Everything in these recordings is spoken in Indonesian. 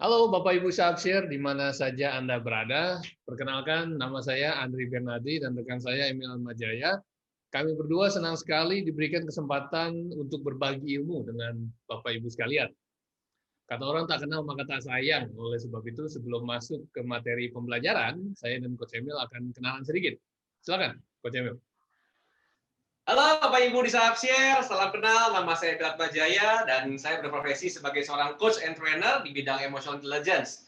Halo Bapak Ibu Sahabat, di mana saja Anda berada. Perkenalkan, nama saya Andri Bernadi dan rekan saya Emil Majaya. Kami berdua senang sekali diberikan kesempatan untuk berbagi ilmu dengan Bapak Ibu sekalian. Kata orang tak kenal maka tak sayang. Oleh sebab itu, sebelum masuk ke materi pembelajaran, saya dan Coach Emil akan kenalan sedikit. Silakan, Coach Emil. Halo Bapak Ibu di Sahabat, salam kenal, nama saya Pilat Majaya dan saya berprofesi sebagai seorang coach and trainer di bidang emotional intelligence.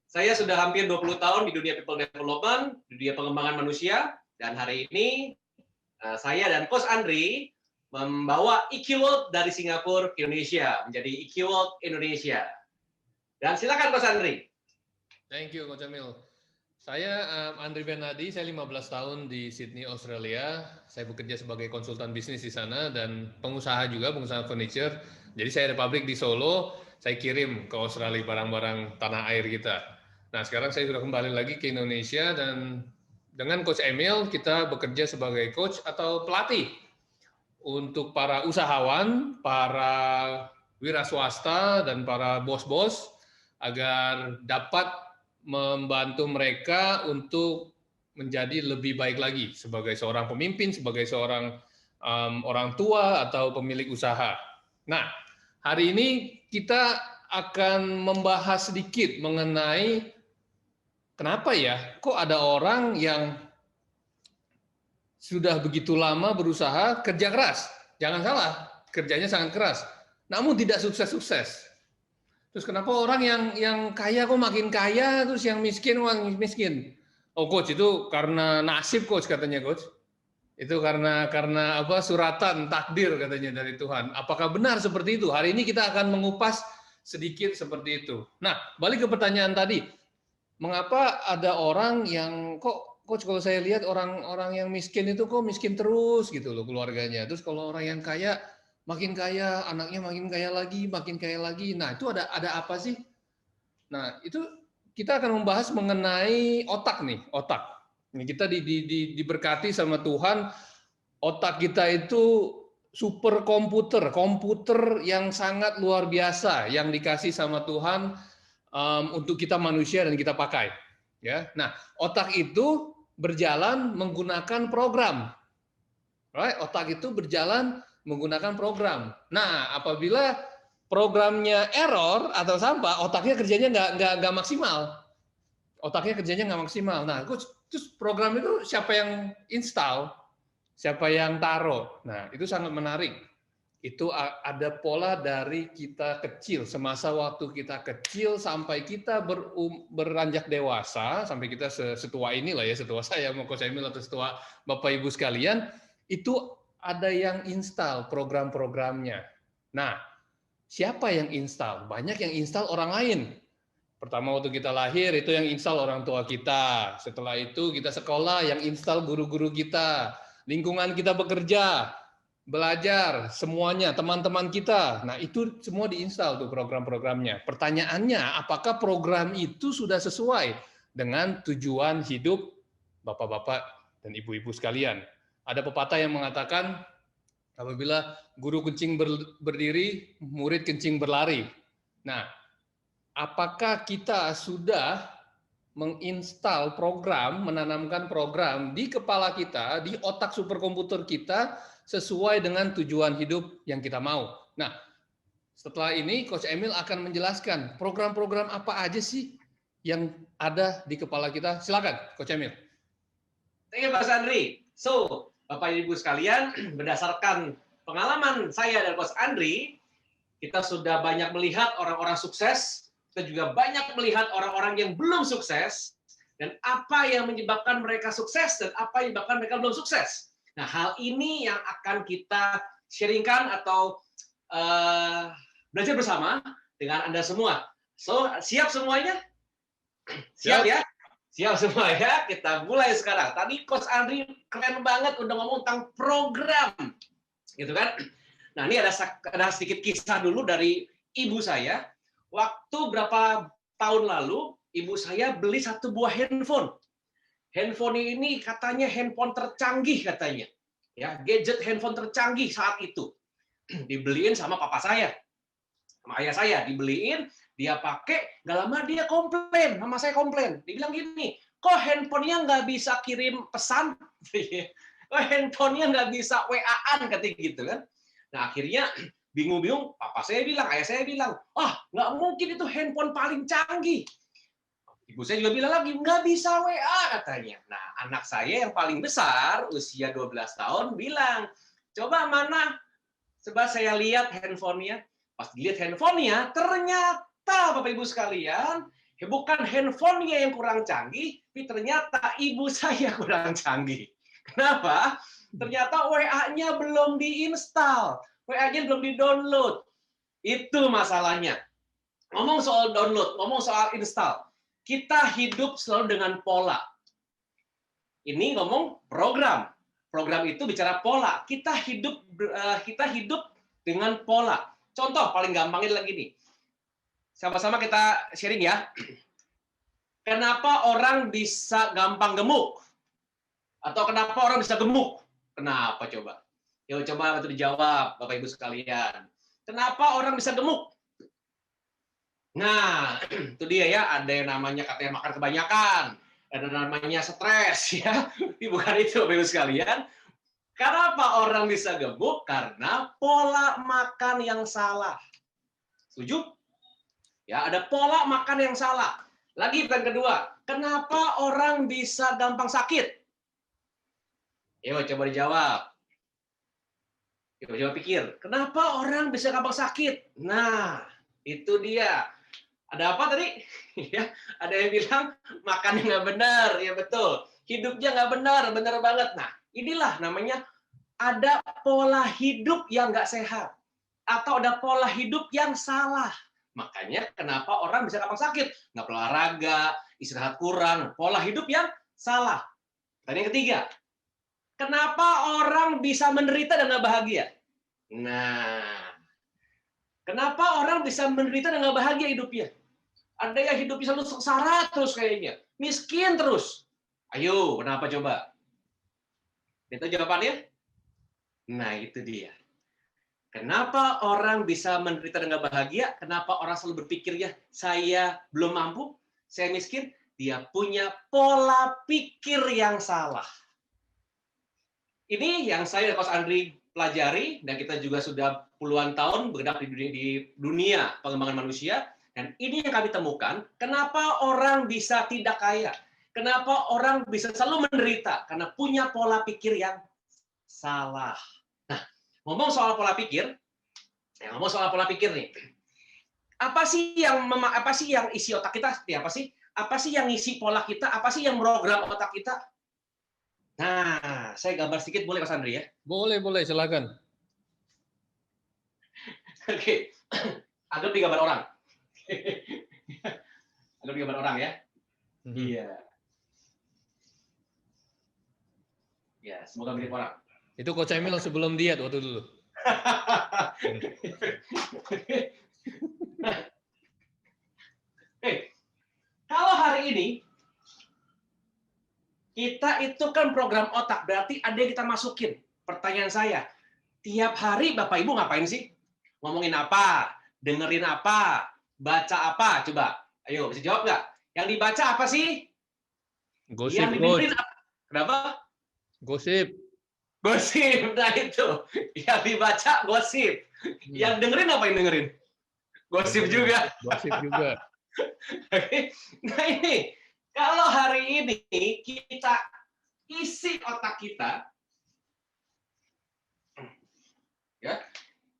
Saya sudah hampir 20 tahun di dunia people development, di dunia pengembangan manusia, dan hari ini saya dan Coach Andri membawa EQ World dari Singapura ke Indonesia, menjadi EQ World Indonesia. Dan silakan Coach Andri. Thank you, Coach Emil. Saya Andri Bernadi, saya 15 tahun di Sydney, Australia. Saya bekerja sebagai konsultan bisnis di sana dan pengusaha juga, pengusaha furniture. Jadi saya ada pabrik di Solo, saya kirim ke Australia barang-barang tanah air kita. Nah, sekarang saya sudah kembali lagi ke Indonesia dan dengan Coach Emil kita bekerja sebagai coach atau pelatih untuk para usahawan, para wira swasta dan para bos-bos agar dapat membantu mereka untuk menjadi lebih baik lagi sebagai seorang pemimpin, sebagai seorang orang tua atau pemilik usaha. Nah, hari ini kita akan membahas sedikit mengenai kenapa ya, kok ada orang yang sudah begitu lama berusaha kerja keras. Jangan salah, kerjanya sangat keras, namun tidak sukses-sukses. Terus kenapa orang yang kaya kok makin kaya, terus yang miskin makin miskin? Oh coach, itu karena nasib coach, katanya coach. Itu karena apa, suratan takdir katanya dari Tuhan. Apakah benar seperti itu? Hari ini kita akan mengupas sedikit seperti itu. Nah, balik ke pertanyaan tadi. Mengapa ada orang yang kok coach, kalau saya lihat orang-orang yang miskin itu kok miskin terus gitu loh keluarganya. Terus kalau orang yang kaya makin kaya, anaknya makin kaya lagi, makin kaya lagi. Nah, itu ada apa sih? Nah, itu kita akan membahas mengenai otak nih, otak. Ini kita diberkati sama Tuhan, otak kita itu super komputer yang sangat luar biasa yang dikasih sama Tuhan untuk kita manusia dan kita pakai. Ya, nah otak itu berjalan menggunakan program. Right? Otak itu berjalan menggunakan program. Nah, apabila programnya error atau sampah, otaknya kerjanya nggak maksimal. Otaknya kerjanya nggak maksimal. Nah, terus program itu siapa yang install, siapa yang taruh. Nah, itu sangat menarik. Itu ada pola dari kita kecil, semasa waktu kita kecil sampai kita beranjak dewasa, sampai kita setua inilah ya, setua saya mau Coach Emil atau setua Bapak Ibu sekalian, itu ada yang install program-programnya. Nah, siapa yang install? Banyak yang install orang lain. Pertama waktu kita lahir itu yang install orang tua kita. Setelah itu kita sekolah, yang install guru-guru kita. Lingkungan kita bekerja, belajar, semuanya, teman-teman kita. Nah, itu semua diinstal tuh program-programnya. Pertanyaannya, apakah program itu sudah sesuai dengan tujuan hidup Bapak-bapak dan Ibu-ibu sekalian? Ada pepatah yang mengatakan, apabila guru kencing berdiri, murid kencing berlari. Nah, apakah kita sudah menginstal program, menanamkan program di kepala kita, di otak superkomputer kita, sesuai dengan tujuan hidup yang kita mau. Nah, setelah ini Coach Emil akan menjelaskan program-program apa aja sih yang ada di kepala kita. Silakan, Coach Emil. Thank you, Mas Andri. So, Bapak Ibu sekalian, berdasarkan pengalaman saya dan Coach Andri, kita sudah banyak melihat orang-orang sukses, kita juga banyak melihat orang-orang yang belum sukses, dan apa yang menyebabkan mereka sukses dan apa yang menyebabkan mereka belum sukses. Nah, hal ini yang akan kita sharingkan atau belajar bersama dengan Anda semua. So, siap semuanya? Siap ya? Siap semua ya? Kita mulai sekarang. Tadi Coach Andri keren banget udah ngomong tentang program. Gitu kan? Nah, ini ada sedikit kisah dulu dari ibu saya. Waktu berapa tahun lalu, ibu saya beli satu buah handphone. Handphone ini katanya handphone tercanggih katanya. Ya, gadget handphone tercanggih saat itu. Dibeliin sama papa saya. Sama ayah saya dibeliin Dia pakai, nggak lama dia komplain, sama saya komplain. Dia bilang gini, kok handphonenya nggak bisa kirim pesan? Kok handphonenya nggak bisa WA-an, katanya gitu kan. Nah akhirnya bingung-bingung, papa saya bilang, ayah saya bilang, nggak mungkin itu handphone paling canggih. Ibu saya juga bilang lagi, nggak bisa WA katanya. Nah anak saya yang paling besar, usia 12 tahun, bilang, coba mana? Coba saya lihat handphonenya. Pas dilihat handphonenya, ternyata Bapak Ibu sekalian, bukan handphonenya yang kurang canggih, tapi ternyata ibu saya kurang canggih. Kenapa? Ternyata WA-nya belum diinstal, WA-nya belum di-download. Itu masalahnya. Ngomong soal download, ngomong soal install. Kita hidup selalu dengan pola. Ini ngomong program. Program itu bicara pola. Kita hidup dengan pola. Contoh paling gampangnya lagi nih. Sama-sama kita sharing ya. Kenapa orang bisa gampang gemuk? Atau kenapa orang bisa gemuk? Kenapa coba? Yuk coba itu dijawab Bapak Ibu sekalian. Kenapa orang bisa gemuk? Nah, itu dia ya, ada yang namanya katanya makan kebanyakan, ada namanya stres ya. Bukan itu Bapak Ibu sekalian. Kenapa orang bisa gemuk? Karena pola makan yang salah. Setuju? Ya, ada pola makan yang salah. Lagi yang kedua, kenapa orang bisa gampang sakit? Yuk, coba dijawab. Coba pikir, kenapa orang bisa gampang sakit? Nah, itu dia. Ada apa tadi? Ya, ada yang bilang makannya nggak benar. Ya betul. Hidupnya nggak benar, benar banget. Nah, inilah namanya ada pola hidup yang nggak sehat. Atau ada pola hidup yang salah. Makanya kenapa orang bisa gampang sakit? Nggak olahraga, istirahat kurang, pola hidup yang salah. Dan yang ketiga, kenapa orang bisa menderita dan nggak bahagia? Nah, kenapa orang bisa menderita dan nggak bahagia hidupnya? Ada yang hidupnya selalu sengsara terus kayaknya, miskin terus. Ayo, kenapa coba? Itu jawabannya? Nah, itu dia. Kenapa orang bisa menderita dan nggak bahagia? Kenapa orang selalu berpikir ya, saya belum mampu, saya miskin? Dia punya pola pikir yang salah. Ini yang saya dan Coach Andri pelajari, dan kita juga sudah puluhan tahun bergerak di dunia pengembangan manusia, dan ini yang kami temukan, kenapa orang bisa tidak kaya? Kenapa orang bisa selalu menderita? Karena punya pola pikir yang salah. Nah, ngomong soal pola pikir nih. Apa sih yang isi otak kita? Apa sih? Apa sih yang isi pola kita? Apa sih yang program otak kita? Nah, saya gambar sedikit boleh Mas Andri ya? Boleh, silakan. Oke. Anggap di gambar orang. Anggap di gambar orang ya. Iya. Ya, semoga mirip orang. Itu Coach Emil sebelum diet waktu dulu. Kalau hari ini kita itu kan program otak, berarti ada yang kita masukin. Pertanyaan saya, tiap hari Bapak Ibu ngapain sih? Ngomongin apa? Dengerin apa? Baca apa? Coba, ayo bisa jawab nggak? Yang dibaca apa sih? Gosip, yang didengerin apa? Kenapa? Gosip. Gosip, nah itu. Yang dibaca gosip. Yang dengerin apa yang dengerin? Gosip juga. Gosip juga. Nah ini, kalau hari ini kita isi otak kita, ya,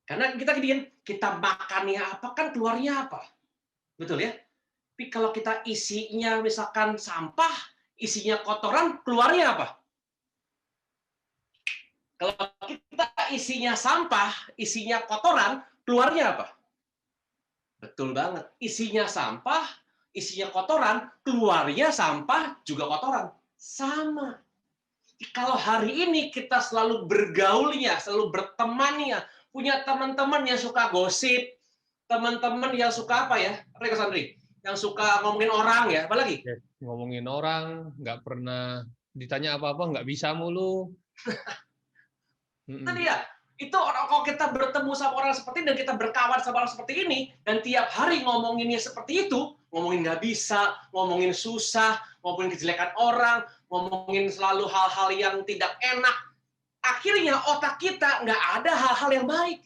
karena kita gini, kita makannya apa kan keluarnya apa, betul ya? Tapi kalau kita isinya misalkan sampah, isinya kotoran, keluarnya apa? Kalau kita isinya sampah, isinya kotoran, keluarnya apa? Betul banget. Isinya sampah, isinya kotoran, keluarnya sampah juga kotoran. Sama. Kalau hari ini kita selalu bergaulnya, selalu bertemannya, punya teman-teman yang suka gosip, teman-teman yang suka apa ya? Apa ya, Mas Andri? Yang suka ngomongin orang ya, apa lagi? Ngomongin orang, nggak pernah ditanya apa-apa, nggak bisa mulu. Itu dia. Itu kalau kita bertemu sama orang seperti ini dan kita berkawan sama orang seperti ini dan tiap hari ngomonginnya seperti itu, ngomongin nggak bisa, ngomongin susah, ngomongin kejelekan orang, ngomongin selalu hal-hal yang tidak enak, akhirnya otak kita nggak ada hal-hal yang baik.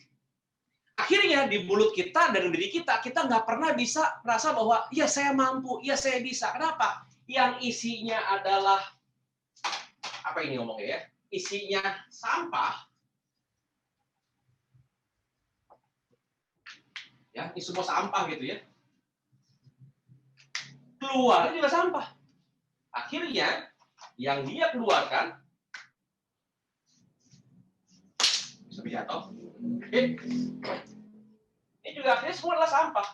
Akhirnya di mulut kita dan diri kita nggak pernah bisa merasa bahwa ya saya mampu, ya saya bisa. Kenapa? Yang isinya adalah apa ini ngomongnya ya? Isinya sampah. Ya, ini semua sampah gitu ya. Keluar juga sampah. Akhirnya yang dia keluarkan bisa jatuh. Ini juga akhirnya semua adalah sampah.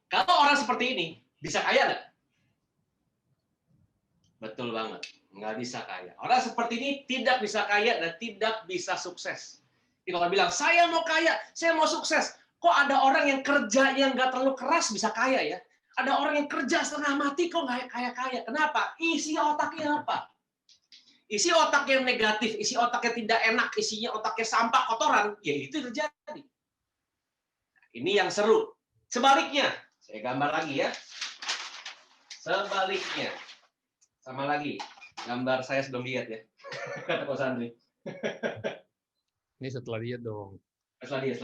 Kalau orang seperti ini bisa kaya nggak? Betul banget. Nggak bisa kaya. Orang seperti ini tidak bisa kaya dan tidak bisa sukses. Jadi kalau bilang, saya mau kaya, saya mau sukses. Kok ada orang yang kerjanya nggak terlalu keras bisa kaya ya? Ada orang yang kerja setengah mati kok nggak kaya-kaya. Kenapa? Isi otaknya apa? Isi otak yang negatif, isi otak yang tidak enak, isinya otaknya sampah, kotoran, ya itu terjadi. Ini yang seru. Sebaliknya, saya gambar lagi ya. Sebaliknya. Sama lagi. Gambar saya sebelum diet ya. Kata Coach Andri. Ini setelah diet dong. Setelah diet.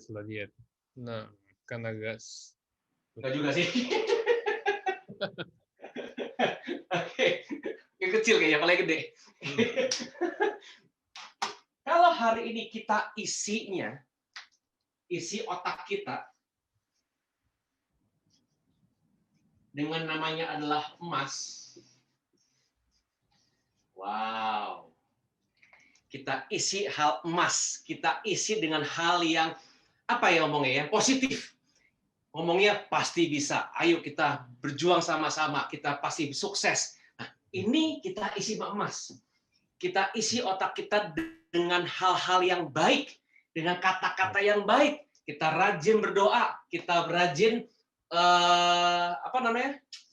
Setelah diet. Nah, kan agak Enggak juga sih. Oke. Yang kecil kayaknya, paling gede. Kalau hari ini kita isinya, isi otak kita dengan namanya adalah emas. Wow. Kita isi hal emas, kita isi dengan hal yang apa ya ngomongnya ya, positif. Ngomongnya pasti bisa. Ayo kita berjuang sama-sama, kita pasti sukses. Nah, ini kita isi emas. Kita isi otak kita dengan hal-hal yang baik, dengan kata-kata yang baik. Kita rajin berdoa, kita rajin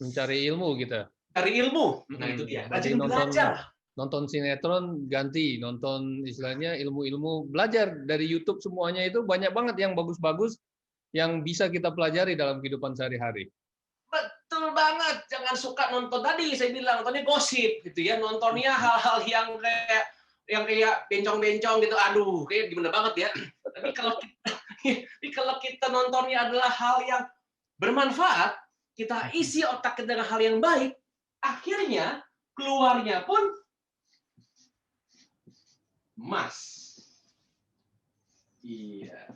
mencari ilmu kita. Cari ilmu. Nah, itu dia. Rajin belajar. Nonton sinetron ganti, nonton istilahnya ilmu-ilmu, belajar dari YouTube, semuanya itu banyak banget yang bagus-bagus yang bisa kita pelajari dalam kehidupan sehari-hari. Betul banget. Jangan suka nonton tadi saya bilang nontonnya gosip gitu ya, nontonnya hal-hal yang kayak bencong-bencong gitu. Aduh, kayak gimana banget ya. Tapi kalau kita nontonnya adalah hal yang bermanfaat, kita isi otak kita dengan hal yang baik, akhirnya keluarnya pun emas. Iya.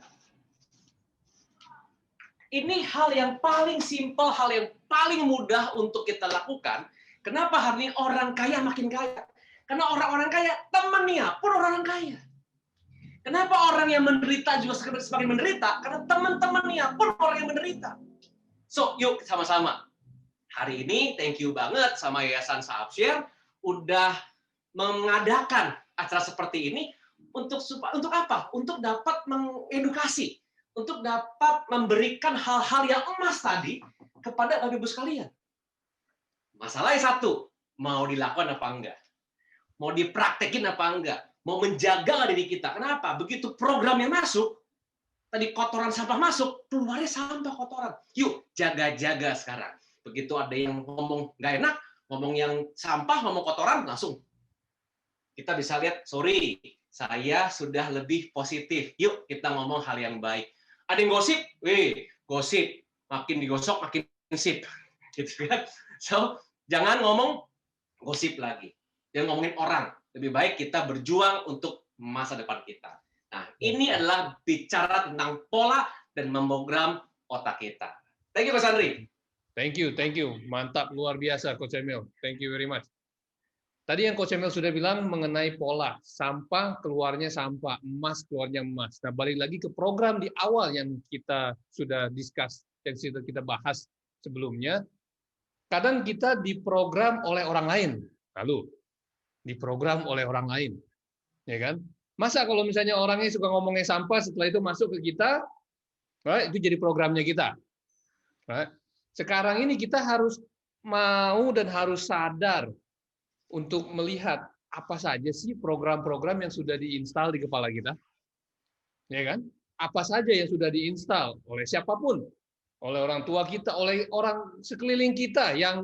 Ini hal yang paling simpel, hal yang paling mudah untuk kita lakukan. Kenapa hari ini orang kaya makin kaya? Karena orang-orang kaya, temannya pun orang kaya. Kenapa orang yang menderita juga semakin menderita? Karena teman-temannya pun orang yang menderita. So, yuk sama-sama. Hari ini, thank you banget sama Yayasan Sahabshare udah mengadakan acara seperti ini untuk apa? Untuk dapat mengedukasi, untuk dapat memberikan hal-hal yang emas tadi kepada Bapak Ibu sekalian. Masalahnya satu, mau dilakukan apa enggak? Mau dipraktekin apa enggak? Mau menjaga diri kita. Kenapa? Begitu programnya masuk, tadi kotoran sampah masuk, keluarnya sampah kotoran. Yuk, jaga-jaga sekarang. Begitu ada yang ngomong nggak enak, ngomong yang sampah, ngomong kotoran, langsung kita bisa lihat, sorry, saya sudah lebih positif. Yuk, kita ngomong hal yang baik. Ada yang gosip, gosip. Makin digosok, makin sip. Gitu kan? So, jangan ngomong gosip lagi. Jangan ngomongin orang. Lebih baik kita berjuang untuk masa depan kita. Nah, ini adalah bicara tentang pola dan memprogram otak kita. Thank you, Coach Andri. Thank you. Mantap, luar biasa, Coach Emil. Thank you very much. Tadi yang Coach Emil sudah bilang mengenai pola, sampah keluarnya sampah, emas keluarnya emas. Nah, balik lagi ke program di awal yang kita sudah discuss, yang sudah kita bahas sebelumnya. Kadang kita diprogram oleh orang lain, lalu diprogram oleh orang lain, ya kan? Masa kalau misalnya orangnya suka ngomongnya sampah, setelah itu masuk ke kita, itu jadi programnya kita. Sekarang ini kita harus mau dan harus sadar untuk melihat apa saja sih program-program yang sudah diinstal di kepala kita, ya kan? Apa saja yang sudah diinstal oleh siapapun, oleh orang tua kita, oleh orang sekeliling kita yang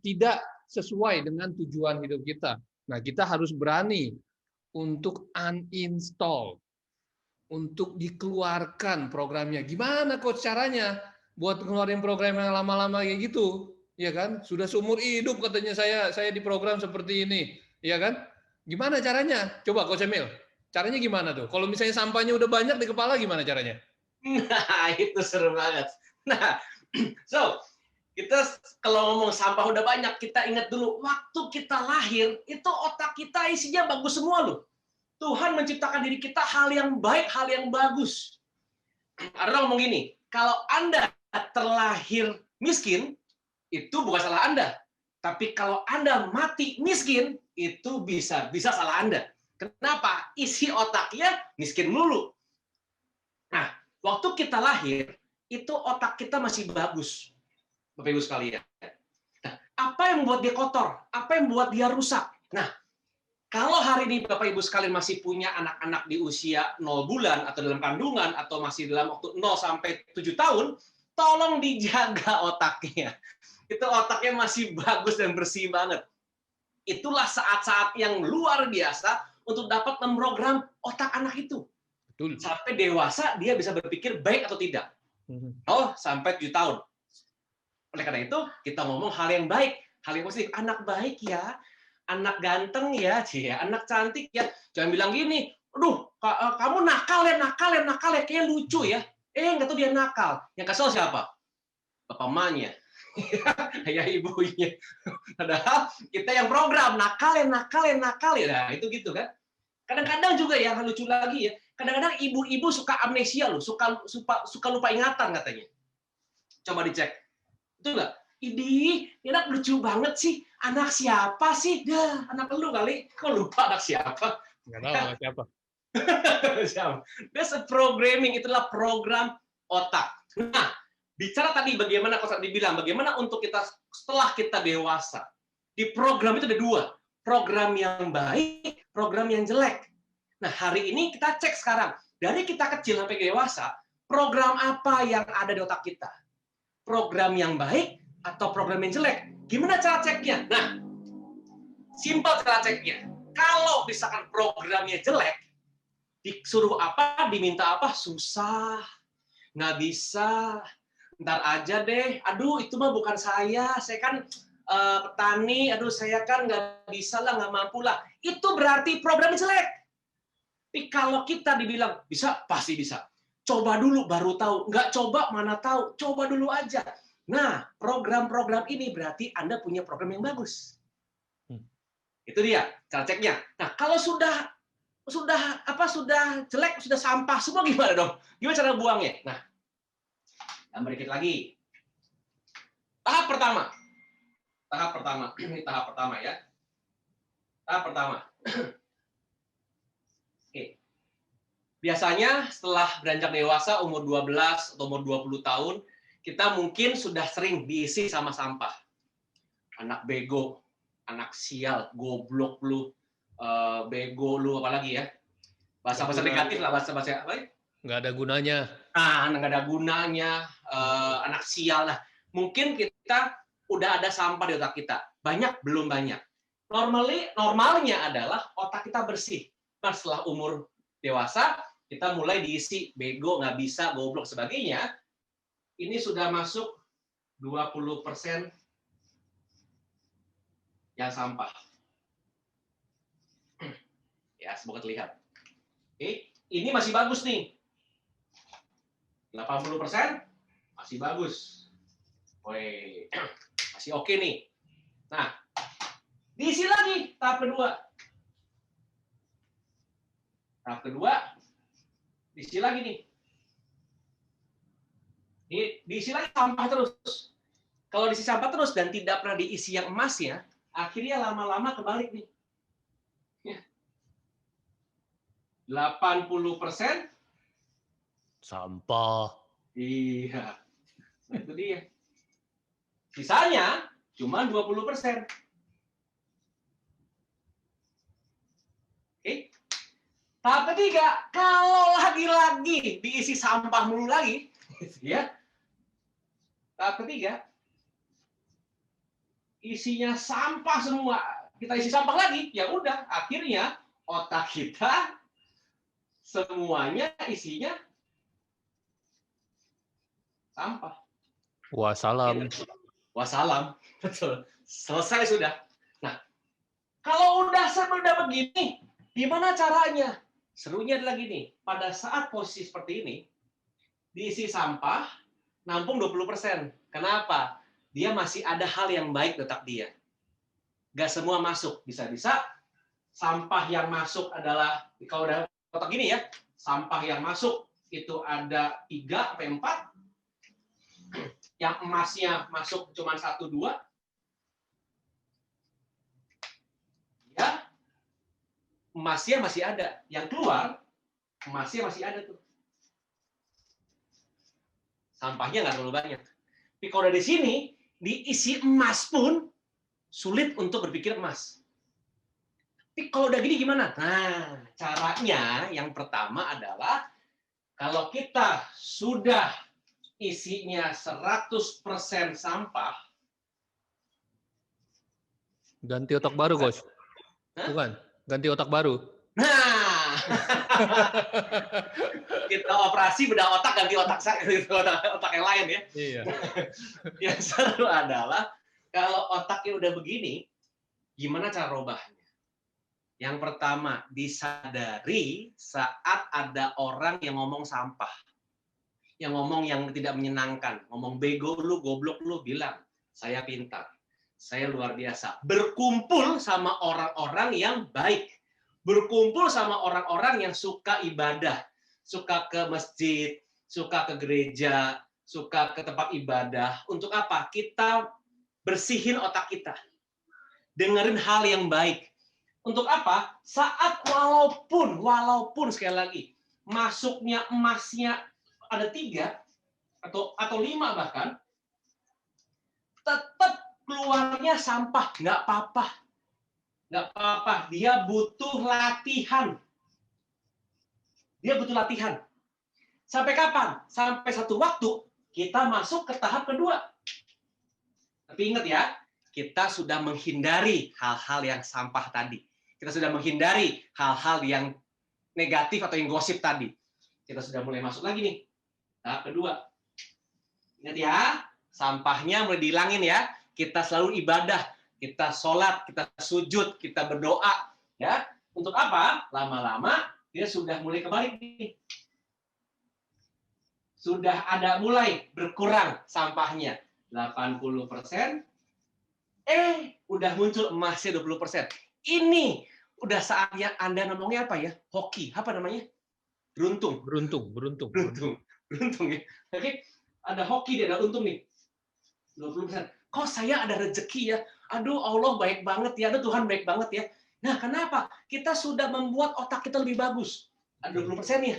tidak sesuai dengan tujuan hidup kita. Nah, kita harus berani untuk uninstall, untuk dikeluarkan programnya. Gimana coach caranya buat ngeluarin program yang lama-lama kayak gitu? Ya kan? Sudah seumur hidup katanya saya di program seperti ini, ya kan? Gimana caranya? Coba coach Emil. Caranya gimana tuh? Kalau misalnya sampahnya udah banyak di kepala gimana caranya? Nah, itu seru banget. Nah, so kita kalau ngomong sampah udah banyak, kita ingat dulu waktu kita lahir itu otak kita isinya bagus semua loh. Tuhan menciptakan diri kita hal yang baik, hal yang bagus. Ada orang ngomong gini, kalau Anda terlahir miskin, itu bukan salah Anda. Tapi kalau Anda mati miskin, itu bisa salah Anda. Kenapa? Isi otaknya miskin mulu. Nah, waktu kita lahir, itu otak kita masih bagus. Bapak Ibu sekalian. Nah, apa yang membuat dia kotor? Apa yang membuat dia rusak? Nah, kalau hari ini Bapak Ibu sekalian masih punya anak-anak di usia 0 bulan atau dalam kandungan atau masih dalam waktu 0 sampai 7 tahun, tolong dijaga otaknya. Itu otaknya masih bagus dan bersih banget. Itulah saat-saat yang luar biasa untuk dapat memprogram otak anak itu. Betul. Sampai dewasa dia bisa berpikir baik atau tidak. Oh, sampai 7 tahun. Oleh karena itu, kita ngomong hal yang baik, hal yang positif. Anak baik ya, anak ganteng ya, anak cantik ya. Jangan bilang gini, aduh, kamu nakal ya, kayaknya lucu ya. Nggak tahu dia nakal. Yang kesel siapa? Bapak mamanya. Ayah ibunya. Padahal kita yang program, nakal ya. Nah, itu gitu kan. Kadang-kadang juga yang lucu lagi ya, kadang-kadang ibu-ibu suka amnesia loh, suka lupa ingatan katanya. Coba dicek. Itu enggak? Idih, ini anak lucu banget sih. Anak siapa sih? Dah, anak lu kali. Kok lupa anak siapa? Nggak tahu anak siapa. That's a programming, itulah program otak. Nah, bicara tadi bagaimana Coach dibilang, bagaimana untuk kita setelah kita dewasa. Di program itu ada 2. Program yang baik, program yang jelek. Nah, hari ini kita cek sekarang. Dari kita kecil sampai dewasa, program apa yang ada di otak kita? Program yang baik atau program yang jelek? Gimana cara ceknya? Nah, simpel cara ceknya. Kalau misalkan programnya jelek, disuruh apa, diminta apa, susah, nggak bisa, ntar aja deh, aduh itu mah bukan saya kan petani, aduh saya kan nggak bisa lah, nggak mampu lah. Itu berarti programnya jelek. Tapi kalau kita dibilang, bisa, pasti bisa. Coba dulu baru tahu, nggak coba mana tahu, coba dulu aja. Nah, program-program ini berarti Anda punya program yang bagus. Itu dia cara ceknya. Nah, kalau sudah jelek, sudah sampah semua gimana dong? Gimana cara buangnya? Nah, tambah dikit lagi. Tahap pertama. Ini tahap pertama ya. Tahap pertama. Oke. Biasanya setelah beranjak dewasa, umur 12 atau umur 20 tahun, kita mungkin sudah sering diisi sama sampah. Anak bego, anak sial, goblok lu, bego lu, apalagi ya. Bahasa-bahasa negatif lah, bahasa-bahasa apa ya? Nggak ada gunanya. Nggak ada gunanya, anak sial lah. Mungkin kita udah ada sampah di otak kita. Banyak, belum banyak. Normalnya adalah otak kita bersih. Nah, setelah umur dewasa, kita mulai diisi bego, nggak bisa, goblok, sebagainya. Ini sudah masuk 20% yang sampah. Ya, semoga terlihat. Oke, ini masih bagus nih. 80% masih bagus. Woi, masih oke nih. Nah, diisi lagi tahap kedua. Tahap kedua, diisi lagi nih. Ini diisi lagi sampah terus. Kalau diisi sampah terus dan tidak pernah diisi yang emas ya, akhirnya lama-lama kebalik nih. 80% sampah. Iya. Nah, itu dia. Sisanya cuma 20%. Oke. Tahap ketiga, kalau lagi-lagi diisi sampah mulu lagi, ya. Tahap ketiga, isinya sampah semua, kita isi sampah lagi, ya udah, akhirnya otak kita semuanya isinya sampah. Wassalam. Wassalam, betul. Selesai sudah. Nah, kalau udah begini, gimana caranya? Serunya adalah gini, pada saat posisi seperti ini, diisi sampah, nampung 20%. Kenapa? Dia masih ada hal yang baik di otak dia. Nggak semua masuk. Bisa-bisa sampah yang masuk adalah, kalau udah otak gini ya, sampah yang masuk itu ada 3-4, yang emasnya masuk cuma 1-2, ya, emasnya masih ada. Yang keluar, emasnya masih ada tuh. Sampahnya nggak terlalu banyak. Tapi kalau dari sini, diisi emas pun sulit untuk berpikir emas. Tapi kalau udah gini gimana? Nah, caranya yang pertama adalah kalau kita sudah isinya 100% sampah, Ganti otak baru, Coach. Bukan, ganti otak baru. nah, kita operasi bedah otak ganti otak saya, otak yang lain ya. Iya. Yang seru adalah kalau otaknya udah begini, gimana cara robahnya? Yang pertama, disadari saat ada orang yang ngomong sampah. Yang ngomong yang tidak menyenangkan. Ngomong bego lu, goblok lu, bilang, saya pintar. Saya luar biasa. Berkumpul sama orang-orang yang baik. Berkumpul sama orang-orang yang suka ibadah. Suka ke masjid, suka ke gereja, suka ke tempat ibadah. Untuk apa? Kita bersihin otak kita. Dengerin hal yang baik. Untuk apa? Saat walaupun sekali lagi masuknya emasnya ada 3 atau 5 bahkan, tetap keluarnya sampah, nggak apa-apa. Nggak apa-apa. Dia butuh latihan. Dia butuh latihan. Sampai kapan? Sampai satu waktu kita masuk ke tahap kedua. Tapi ingat ya, kita sudah menghindari hal-hal yang sampah tadi. Kita sudah menghindari hal-hal yang negatif atau yang gosip tadi. Kita sudah mulai masuk lagi nih. Tahap kedua. Ingat ya, sampahnya mulai dihilangin ya. Kita selalu ibadah, kita sholat, kita sujud, kita berdoa. Ya, untuk apa? Lama-lama dia sudah mulai kebalik nih. Sudah ada mulai berkurang sampahnya. 80%. Udah muncul emasnya 20%. Ini udah saatnya Anda ngomongnya apa ya? Hoki. Apa namanya? Beruntung. Beruntung Ya. Oke, ada hoki dia, ada untung nih. 20%. Kok saya ada rezeki ya? Aduh, Allah baik banget ya. Aduh, Tuhan baik banget ya. Nah, kenapa? Kita sudah membuat otak kita lebih bagus. Ada 20% ya.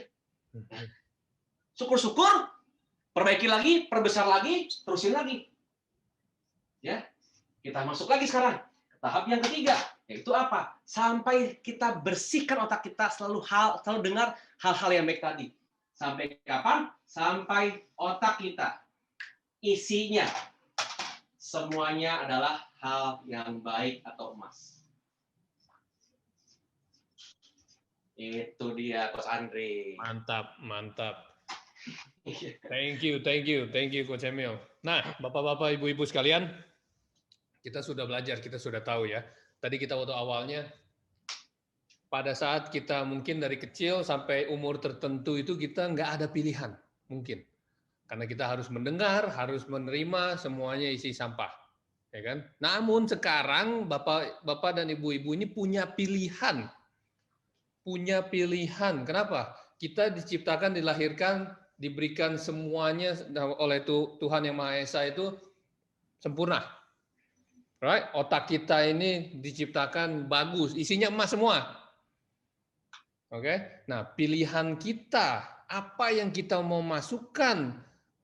Syukur-syukur, perbaiki lagi, perbesar lagi, terusin lagi. Ya, kita masuk lagi sekarang ke tahap yang ketiga, yaitu apa? Sampai kita bersihkan otak kita selalu dengar hal-hal yang baik tadi. Sampai kapan? Sampai otak kita isinya semuanya adalah hal yang baik atau emas. Itu dia, Coach Andre. Mantap. Thank you, Coach Emil. Nah, Bapak-bapak, Ibu-ibu sekalian, kita sudah belajar, kita sudah tahu ya. Tadi kita waktu awalnya, pada saat kita mungkin dari kecil sampai umur tertentu itu kita nggak ada pilihan, mungkin. Karena kita harus mendengar, harus menerima semuanya isi sampah. Ya kan? Namun sekarang Bapak dan Ibu-ibu ini punya pilihan. Kenapa? Kita diciptakan, dilahirkan, diberikan semuanya oleh Tuhan Yang Maha Esa itu sempurna. Right? Otak kita ini diciptakan bagus, isinya emas semua. Oke? Nah, pilihan kita, apa yang kita mau masukkan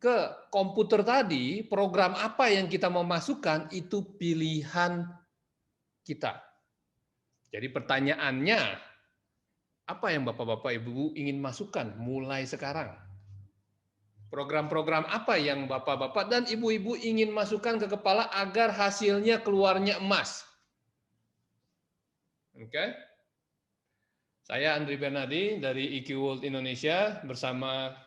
ke komputer tadi, program apa yang kita mau masukkan itu pilihan kita. Jadi pertanyaannya, apa yang Bapak-bapak Ibu ingin masukkan mulai sekarang? Program-program apa yang Bapak-bapak dan Ibu-ibu ingin masukkan ke kepala agar hasilnya keluarnya emas? Oke. Saya Andri Bernardi dari IQ World Indonesia bersama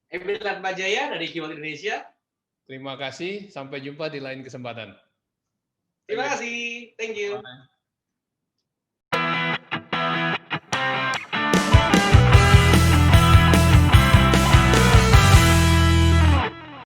Emil Atmajaya dari IQ World Indonesia. terima kasih, sampai jumpa di lain kesempatan. Terima kasih. Thank you. Bye.